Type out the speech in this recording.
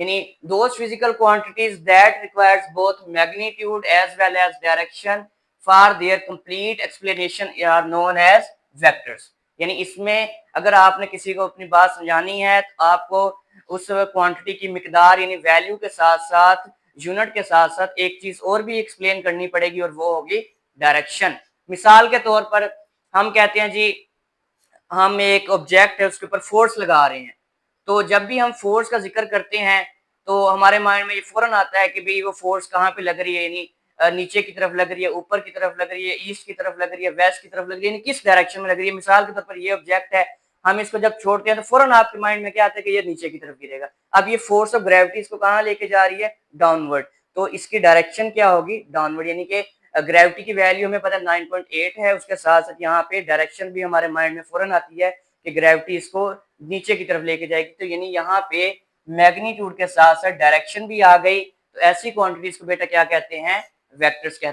यानी those physical quantities that requires both magnitude as well as direction for their complete explanation are known as vectors. यानी इसमें अगर आपने किसी को अपनी बात समझानी है तो आपको उस क्वांटिटी की मिकदार यानी वैल्यू के साथ साथ यूनिट के साथ साथ एक चीज और भी एक्सप्लेन करनी पड़ेगी और वो होगी डायरेक्शन। मिसाल के तौर पर हम कहते हैं जी हम एक ऑब्जेक्ट है उसके ऊपर फोर्स लगा रहे हैं, तो जब भी हम फोर्स का जिक्र करते हैं तो हमारे माइंड में ये फौरन आता है कि भाई वो फोर्स कहाँ पे लग रही है, यानी नीचे की तरफ लग रही है, ऊपर की तरफ लग रही है, ईस्ट की तरफ लग रही है, वेस्ट की तरफ लग रही है, यानी किस डायरेक्शन में लग रही है। मिसाल के तौर पर ये ऑब्जेक्ट है, हम इसको जब छोड़ते हैं तो फौरन आपके माइंड में क्या आता है कि ये नीचे की तरफ गिरेगा। अब ये फोर्स ऑफ ग्रेविटी इसको कहाँ लेके जा रही है, डाउनवर्ड, तो इसकी डायरेक्शन क्या होगी, डाउनवर्ड। यानी कि ग्रेविटी की वैल्यू हमें पता है 9.8 है, उसके साथ साथ यहाँ पे डायरेक्शन भी हमारे माइंड में फौरन आती है कि ग्रेविटी इसको नीचे की तरफ लेके जाएगी। तो यानी यहाँ पे मैग्नीट्यूड के साथ साथ डायरेक्शन भी आ गई, तो ऐसी क्वांटिटीज को बेटा क्या कहते हैं, वेक्टर्स कहते हैं।